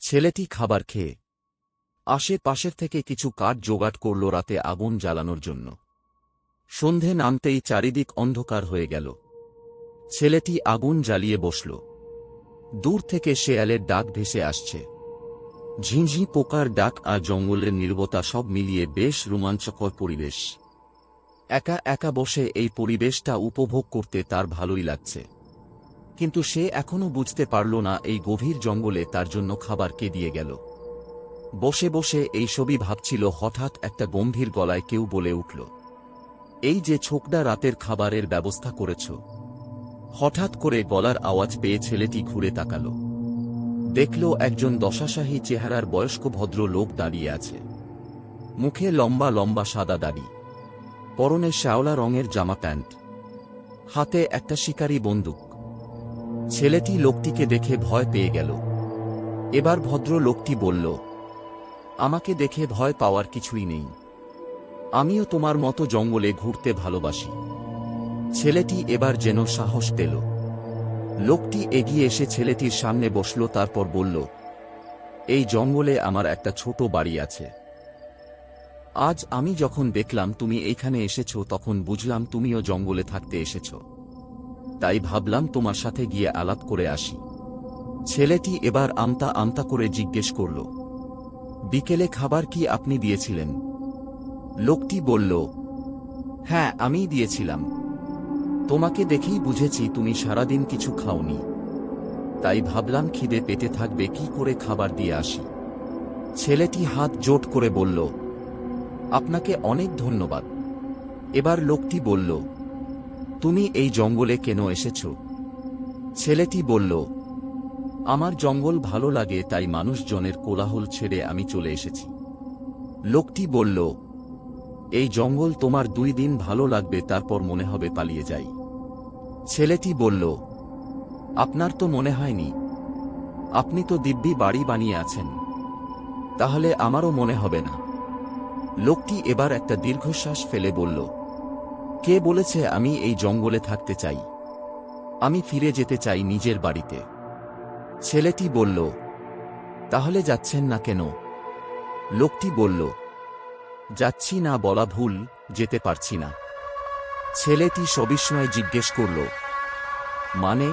ছেলেটি খাবার খেয়ে আশেপাশের থেকে কিছু কাঠ জোগাড় করল রাতে আগুন জ্বালানোর জন্য। সন্ধে নামতেই চারিদিক অন্ধকার হয়ে গেল। ছেলেটি আগুন জ্বালিয়ে বসল। দূর থেকে শেয়ালের ডাক ভেসে আসছে। ঝিঁঝি পোকার ডাক আর জঙ্গলের নীরবতা সব মিলিয়ে বেশ রোমাঞ্চকর পরিবেশ। একা একা বসে এই পরিবেশটা উপভোগ করতে তার ভালোই লাগছে। কিন্তু সে এখনো বুঝতে পারল না এই গভীর জঙ্গলে তার জন্য খাবার কে দিয়ে গেল। বসে বসে এই সবই ভাবছিল, হঠাৎ একটা গম্ভীর গলায় কেউ বলে উঠল, এই যে ছোকরা রাতের খাবারের ব্যবস্থা করেছ। হঠাৎ করে গলার আওয়াজ পেয়ে ছেলেটি ঘুরে তাকাল। দেখল একজন দশাশাহী চেহারার বয়স্ক ভদ্র লোক দাঁড়িয়ে আছে। মুখে লম্বা লম্বা সাদা দাড়ি, পরনে শ্যাওলা রঙের জামা প্যান্ট, হাতে একটা শিকারি বন্দুক। ছেলেটি লোকটিকে দেখে ভয় পেয়ে গেল। এবার ভদ্র লোকটি বলল, আমাকে দেখে ভয় পাওয়ার কিছুই নেই, আমিও তোমার মতো জঙ্গলে ঘুরতে ভালোবাসি। ছেলেটি এবার যেন সাহস পেল। লোকটি এগিয়ে এসে ছেলেটির সামনে বসল, তারপর বলল, এই জঙ্গলে আমার একটা ছোট বাড়ি আছে। আজ আমি যখন দেখলাম তুমি এইখানে এসেছ, তখন বুঝলাম তুমিও জঙ্গলে থাকতে এসেছ। তাই ভাবলাম তোমার সাথে গিয়ে আলাপ করে আসি। ছেলেটি এবার আমতা আমতা করে জিজ্ঞেস করল, বিকেলে খাবার কি আপনি দিয়েছিলেন? লোকটি বলল, হ্যাঁ, আমিই দিয়েছিলাম। তোমাকে দেখেই বুঝেছি তুমি সারাদিন কিছু খাওনি, তাই ভাবলাম খিদে পেটে থাকবে, কি করে খাবার দিয়ে আসি। ছেলেটি হাত জোট করে বলল, আপনাকে অনেক ধন্যবাদ। এবার লোকটি বলল, তুমি এই জঙ্গলে কেন এসেছ? ছেলেটি বলল, আমার জঙ্গল ভালো লাগে, তাই মানুষজনের কোলাহল ছেড়ে আমি চলে এসেছি। লোকটি বলল, এই জঙ্গল তোমার 2 দিন ভালো লাগবে, তারপর মনে হবে পালিয়ে যাই। ছেলেটি বলল, আপনার তো মনে হয়নি, আপনি তো দিব্যি বাড়ি বানিয়ে আছেন, তাহলে আমারও মনে হবে না। লোকটি এবার একটা দীর্ঘশ্বাস ফেলে বলল, কে বলেছে আমি এই জঙ্গলে থাকতে চাই? আমি ফিরে যেতে চাই নিজের বাড়িতে। ছেলেটি বলল, তাহলে যাচ্ছেন না কেন? লোকটি বলল, যাচ্ছি না বলা ভুল, যেতে পারছি না। ছেলেটি সবিস্ময়ে জিজ্ঞেস করল, মানে?